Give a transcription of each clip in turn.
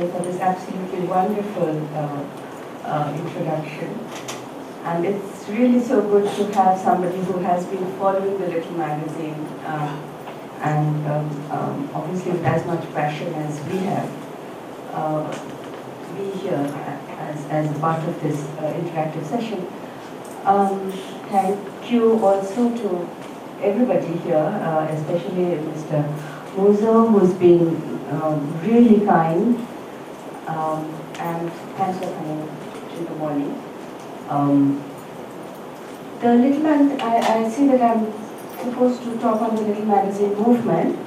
Director, for this absolutely wonderful introduction. And it's really so good to have somebody who has been following the little magazine and obviously with as much passion as we have, be here as a part of this interactive session. Thank you also to everybody here, especially Mr. Muzo, who's been really kind, and thanks for coming in the morning. The Little Man, I see that I'm supposed to talk on the Little Magazine movement.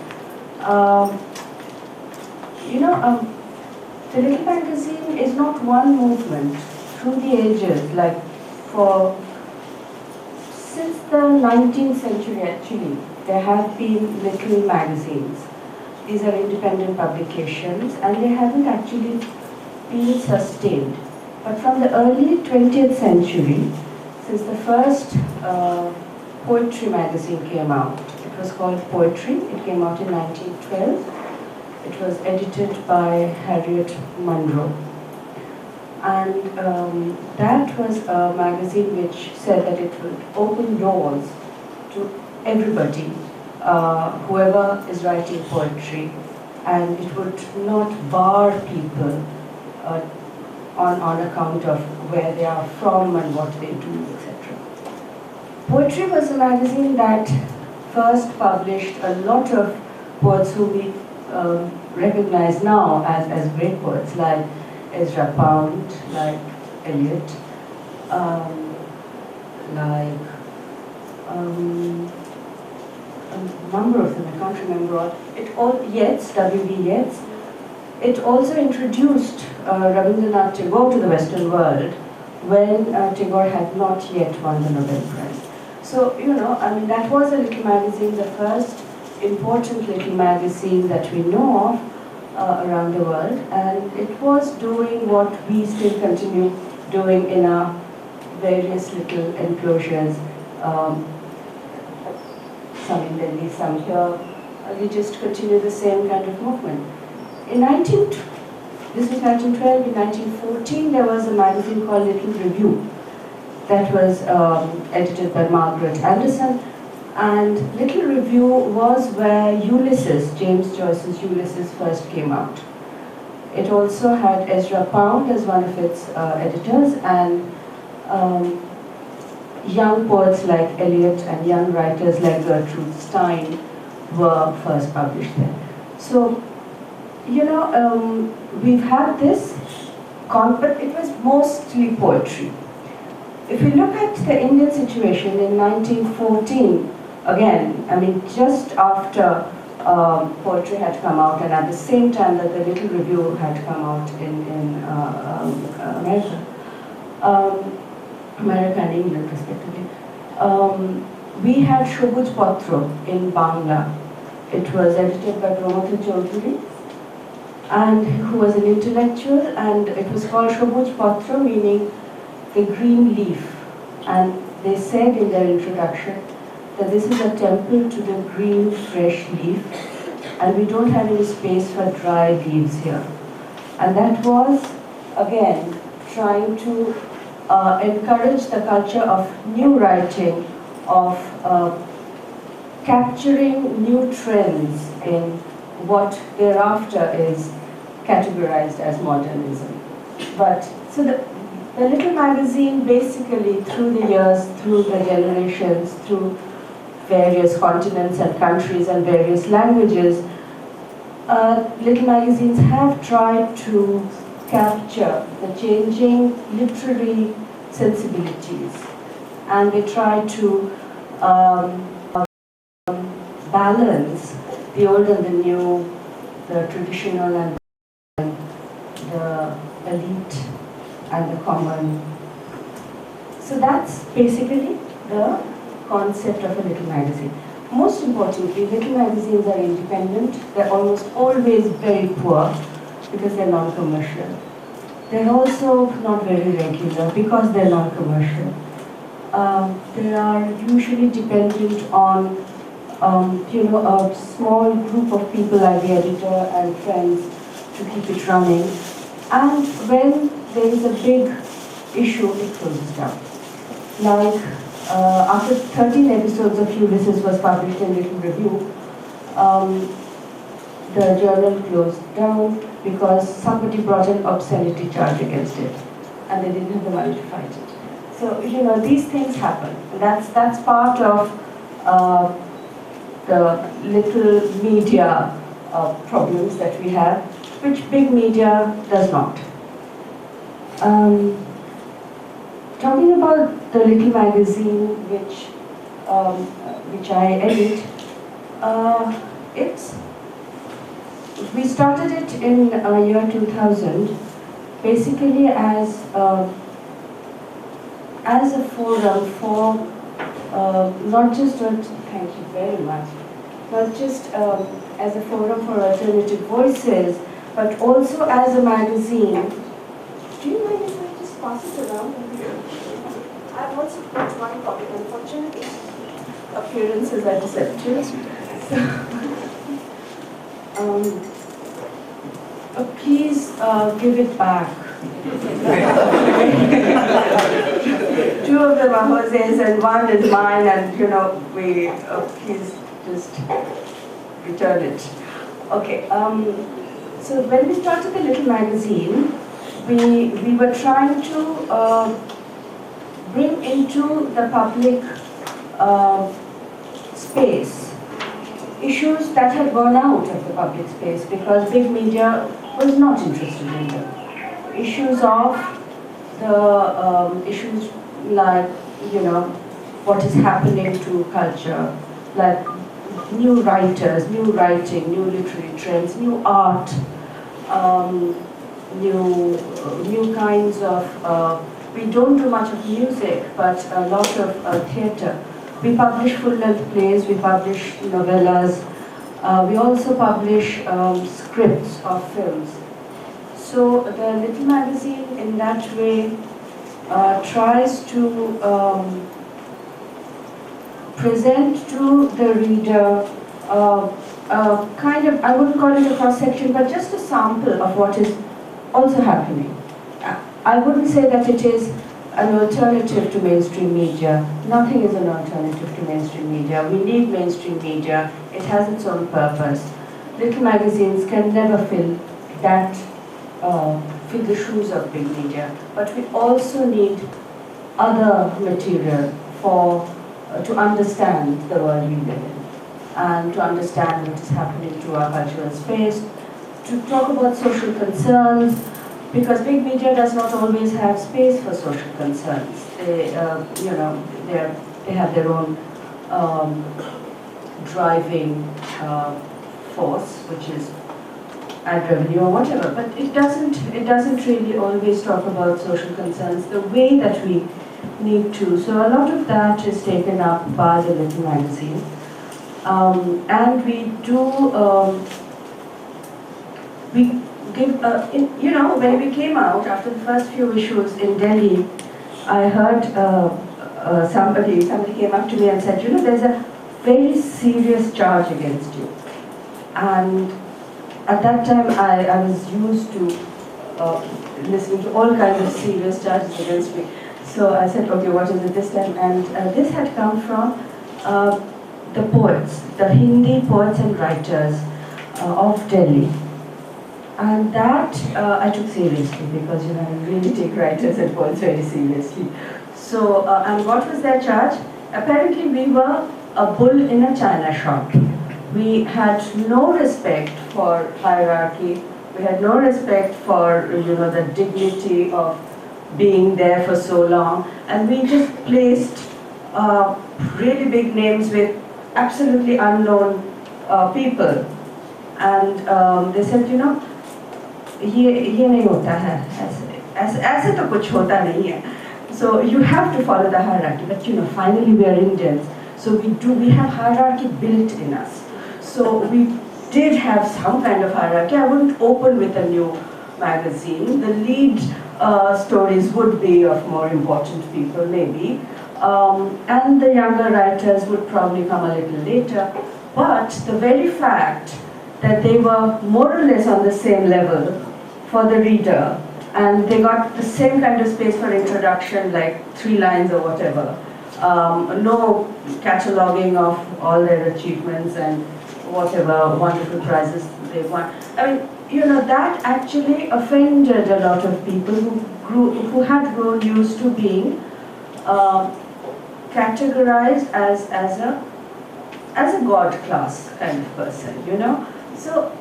The Little Magazine is not one movement through the ages, like since the 19th century actually, there have been little magazines. These are independent publications and they haven't actually been sustained. But from the early 20th century, since the first poetry magazine came out, it was called Poetry, it came out in 1912. It was edited by Harriet Monroe. And that was a magazine which said that it would open doors to everybody, whoever is writing poetry, and it would not bar people on account of where they are from and what they do, etc. Poetry was a magazine that first published a lot of poets who we recognize now as great poets, like Ezra Pound, like Eliot, like a number of them, I can't remember all. Yeats, W.B. Yeats. It also introduced Rabindranath Tagore to the Western world when Tagore had not yet won the Nobel Prize. So, that was a little magazine, the first important little magazine that we know of around the world, and it was doing what we still continue doing in our various little enclosures, some in Delhi, some here. We just continue the same kind of movement. This was 1912, in 1914 there was a magazine called Little Review that was edited by Margaret Anderson, and Little Review was where Ulysses, James Joyce's Ulysses, first came out. It also had Ezra Pound as one of its editors, and young poets like Eliot and young writers like Gertrude Stein were first published there. So, we've had this, but it was mostly poetry. If you look at the Indian situation in 1914, again, just after poetry had come out and at the same time that the Little Review had come out in America and England respectively, we had Shobuj Patro in Bangla. It was edited by Pramod Chaudhary, and who was an intellectual, and it was called Shobuj Patro, meaning the green leaf. And they said in their introduction that this is a temple to the green, fresh leaf, and we don't have any space for dry leaves here. And that was, again, trying to encourage the culture of new writing, of capturing new trends in what thereafter is categorized as modernism. So the little magazine basically through the years, through the generations, through various continents and countries and various languages, little magazines have tried to capture the changing literary sensibilities, and they try to balance the old and the new, the traditional and the elite and the common. So that's basically the concept of a little magazine. Most importantly, little magazines are independent. They're almost always very poor because they're non-commercial. They're also not very regular because they're non-commercial. They are usually dependent on a small group of people like the editor and friends to keep it running. And when there is a big issue, it closes down. Like after 13 episodes of Ulysses was published in Little Review, the journal closed down because somebody brought an obscenity charge against it, and they didn't have the money to fight it. So these things happen. That's part of the little media problems that we have, which big media does not. Talking about the little magazine which I edit, we started it in year 2000, basically as a forum for not just thank you very much, not just as a forum for alternative voices, but also as a magazine. Do you mind if I just pass it around? I've also got one copy. Unfortunately, appearances are deceptive. Please give it back. Two of them are Jose's and one is mine, and please just return it. Okay. So when we started the little magazine, we were trying to bring into the public space issues that had gone out of the public space because big media was not interested in them. Issues of the issues like what is happening to culture, like new writers, new writing, new literary trends, new art, new kinds of. We don't do much of music, but a lot of theatre. We publish full-length plays, we publish novellas, we also publish scripts of films. So the little magazine in that way tries to present to the reader kind of, I wouldn't call it a cross-section, but just a sample of what is also happening. I wouldn't say that it is an alternative to mainstream media. Nothing is an alternative to mainstream media. We need mainstream media. It has its own purpose. Little magazines can never fill the shoes of big media. But we also need other material to understand the world we live in and to understand what is happening to our cultural space, to talk about social concerns, because big media does not always have space for social concerns. They have their own driving force, which is ad revenue or whatever. But it doesn't really always talk about social concerns the way that we need to. So a lot of that is taken up by the little magazine, and we do. We give, when we came out after the first few issues in Delhi, I heard somebody came up to me and said, there's a very serious charge against you. And at that time, I was used to listening to all kinds of serious charges against me. So I said, okay, what is it this time? And this had come from the poets, the Hindi poets and writers of Delhi. And that I took seriously because I really take writers and poets very seriously. So, and what was their charge? Apparently we were a bull in a china shop. We had no respect for hierarchy. We had no respect for the dignity of being there for so long. And we just placed really big names with absolutely unknown people. And they said, ये नहीं होता है ऐसे तो कुछ होता नहीं है. So you have to follow the hierarchy, but finally we are Indians, so we have hierarchy built in us. So we did have some kind of hierarchy. I wouldn't open with a new magazine. The lead stories would be of more important people maybe, and the younger writers would probably come a little later. But the very fact that they were more or less on the same level for the reader, and they got the same kind of space for introduction, like 3 lines or whatever. No cataloguing of all their achievements and whatever wonderful prizes they won. I mean, that actually offended a lot of people who had grown used to being categorized as a god class kind of person, So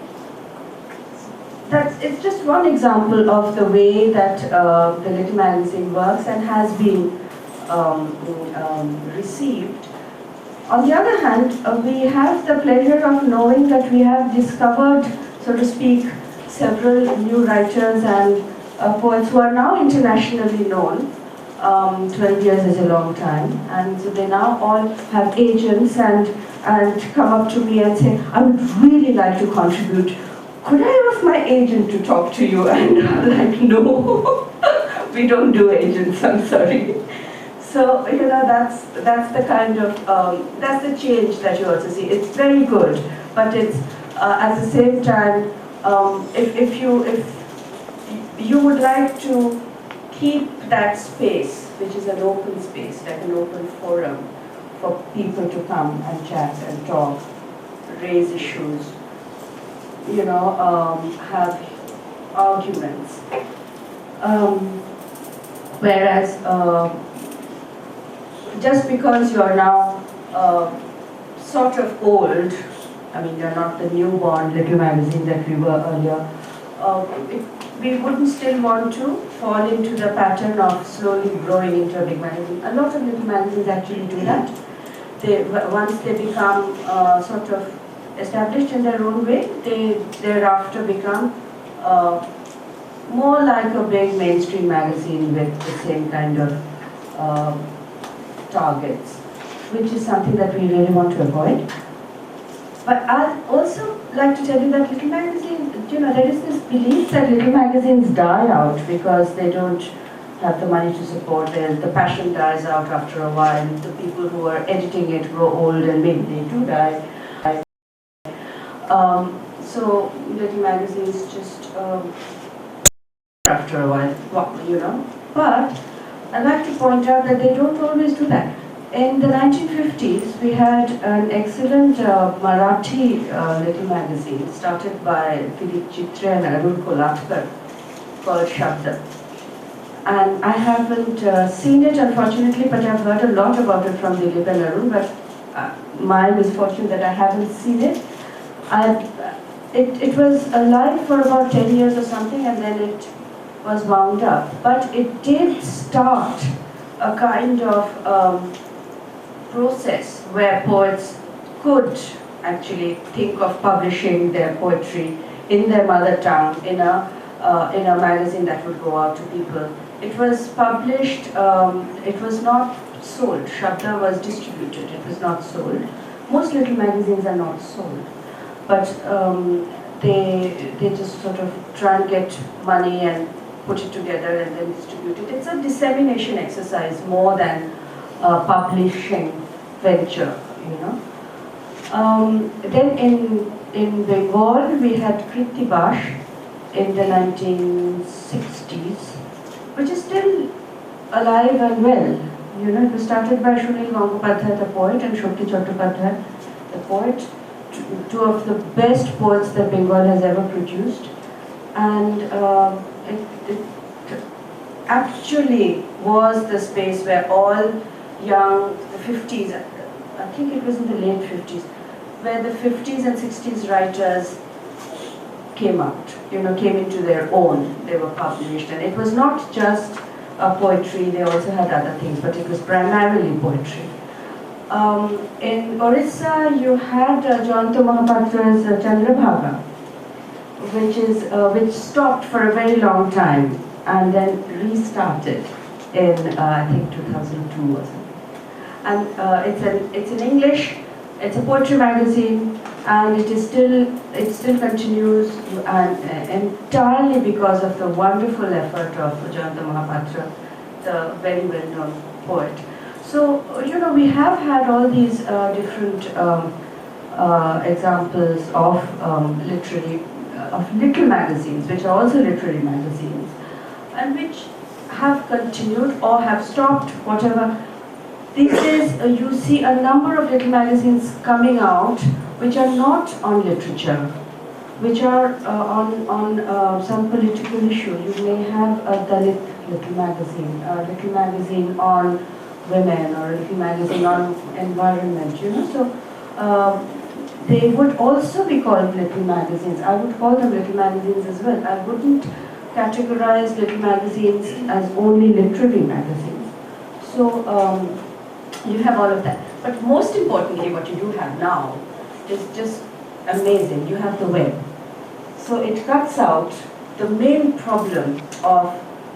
it's just one example of the way that the little magazine works and has been received. On the other hand, we have the pleasure of knowing that we have discovered, so to speak, several new writers and poets who are now internationally known. 12 years is a long time, and so they now all have agents and come up to me and say, I would really like to contribute. Could I ask my agent to talk to you? And I'm like, no, we don't do agents, I'm sorry. So, that's the kind of, that's the change that you also see. It's very good, but it's, at the same time, if you would like to keep that space, which is an open space, like an open forum for people to come and chat and talk, raise issues, have arguments. Whereas, just because you are now sort of old, I mean, you're not the newborn little magazine that we were earlier, we wouldn't still want to fall into the pattern of slowly growing into a big magazine. A lot of little magazines actually do that. Once they become sort of established in their own way, they thereafter become more like a big mainstream magazine with the same kind of targets, which is something that we really want to avoid. But I'd also like to tell you that little magazines, there is this belief that little magazines die out because they don't have the money to support it, the passion dies out after a while, the people who are editing it grow old and maybe they do die. So little magazines just after a while, But I'd like to point out that they don't always do that. In the 1950s, we had an excellent Marathi little magazine started by Philip Chitre and Arun Kolatkar called Shabda. And I haven't seen it, unfortunately, but I've heard a lot about it from Dilip and Arun, but my misfortune that I haven't seen it. It was alive for about 10 years or something, and then it was wound up. But it did start a kind of process where poets could actually think of publishing their poetry in their mother tongue in a magazine that would go out to people. It was published, it was not sold. Shabda was distributed, it was not sold. Most little magazines are not sold, but they just sort of try and get money and put it together and then distribute it. It's a dissemination exercise more than a publishing venture, Then in Bengal we had Kriti Bash in the 1960s, which is still alive and well. It was started by Sunil Gangopadhyay, the poet, and Shakti Chattopadhyay, the poet, two of the best poets that Bengal has ever produced. And it actually was the space where all young, the 50s, I think it was in the late 50s, where the 50s and 60s writers came out, came into their own. They were published, and it was not just poetry, they also had other things, but it was primarily poetry. In Orissa, you had Jayanta Mahapatra's Chandrabhaga, which stopped for a very long time and then restarted in I think 2002 or something. And it's in English. It's a poetry magazine, and it still continues, and entirely because of the wonderful effort of Jayanta Mahapatra, the very well-known poet. So we have had all these different examples of of little magazines, which are also literary magazines, and which have continued or have stopped, whatever. These days, you see a number of little magazines coming out which are not on literature, which are on some political issue. You may have a Dalit little magazine on women, or a little magazine on environment, you know. So they would also be called little magazines. I would call them little magazines as well. I wouldn't categorize little magazines as only literary magazines. So you have all of that. But most importantly, what you do have now is just amazing. You have the web. So it cuts out the main problem of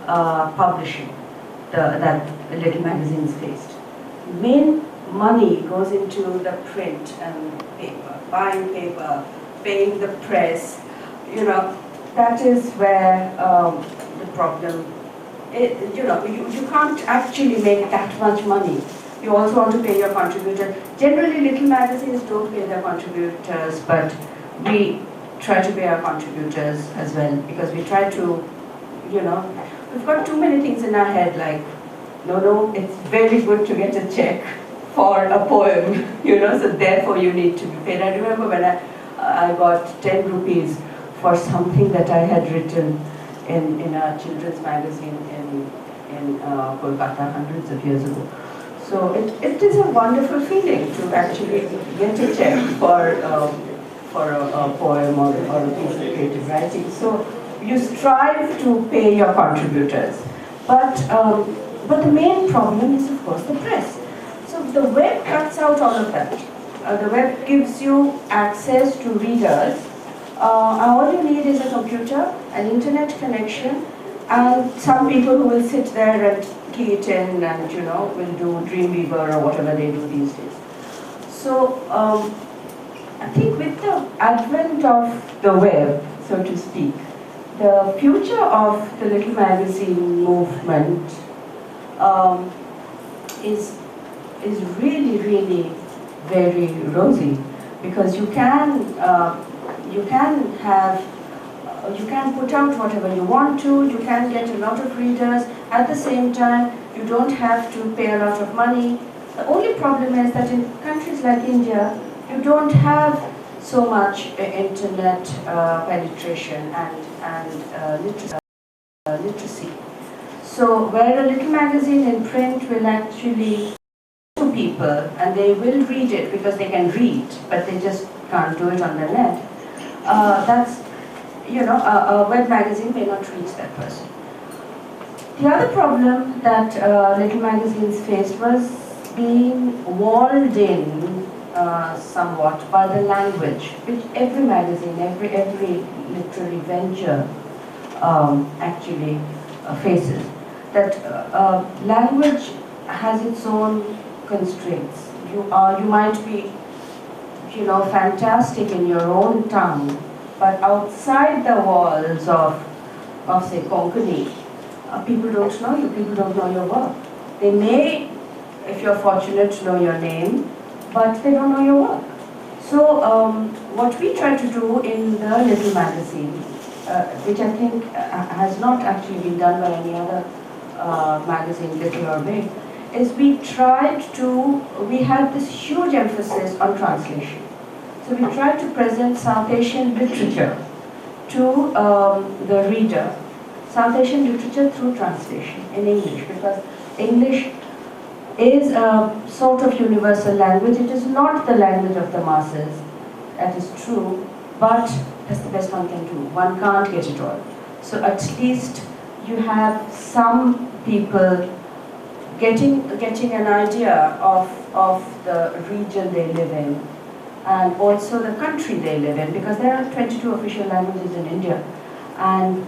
publishing that little magazines faced. Main money goes into the print and paper, buying paper, paying the press. You know, that is where the problem. You can't actually make that much money. You also want to pay your contributor. Generally, little magazines don't pay their contributors, but we try to pay our contributors as well, because we try to, we've got too many things in our head, like, no, it's very good to get a check for a poem, so therefore you need to be paid. I remember when I got 10 rupees for something that I had written in a children's magazine in Kolkata hundreds of years ago. So it is a wonderful feeling to actually get a check for a poem or a piece of creative writing. So you strive to pay your contributors. But the main problem is, of course, the press. So the web cuts out all of that. The web gives you access to readers. All you need is a computer, an internet connection, and some people who will sit there and key it in and, will do Dreamweaver or whatever they do these days. So I think with the advent of the web, so to speak, the future of the little magazine movement is really, really very rosy, because you can put out whatever you want to, you can get a lot of readers, at the same time you don't have to pay a lot of money. The only problem is that in countries like India, you don't have so much internet penetration and literacy. So where a little magazine in print will actually to people, and they will read it because they can read, but they just can't do it on the net. That's, a web magazine may not reach that person. The other problem that little magazines faced was being walled in somewhat by the language, which every magazine, every literary venture actually faces. That language has its own constraints. You might be, fantastic in your own tongue, but outside the walls of say, Konkani, people don't know you, people don't know your work. They may, if you're fortunate, know your name, but they don't know your work. So what we try to do in the little magazine, which I think has not actually been done by any other magazine, little or big, is we had this huge emphasis on translation. So we tried to present South Asian literature to the reader, South Asian literature through translation in English, because English is a sort of universal language. It is not the language of the masses, that is true, but that's the best one can do. One can't get it all. So at least you have some people getting an idea of the region they live in, and also the country they live in, because there are 22 official languages in India. And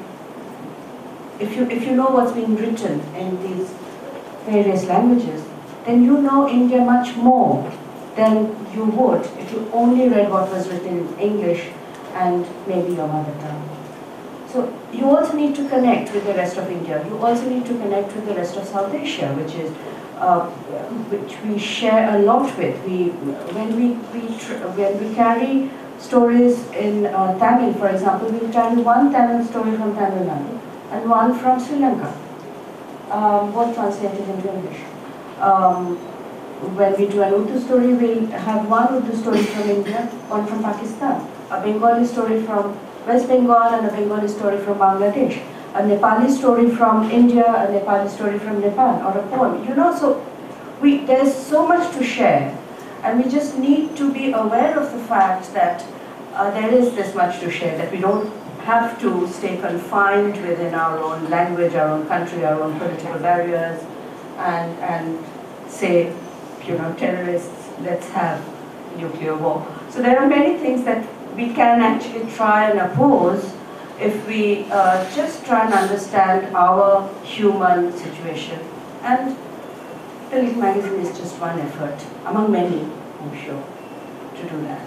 if you know what's being written in these various languages, then you know India much more than you would if you only read what was written in English and maybe your mother tongue. So you also need to connect with the rest of India. You also need to connect with the rest of South Asia, which is which we share a lot with. When we carry stories in Tamil, for example, we'll carry one Tamil story from Tamil Nadu and one from Sri Lanka, both translated into English. When we do an Urdu story, we'll have one Urdu story from India, one from Pakistan, a Bengali story from West Bengal and a Bengali story from Bangladesh, a Nepali story from India, a Nepali story from Nepal, or a poem. You know, so there's so much to share, and we just need to be aware of the fact that there is this much to share, that we don't have to stay confined within our own language, our own country, our own political barriers, and say, you know, terrorists, let's have nuclear war. So there are many things that we can actually try and oppose if we just try and understand our human situation. And the Leaf magazine is just one effort, among many, I'm sure, to do that.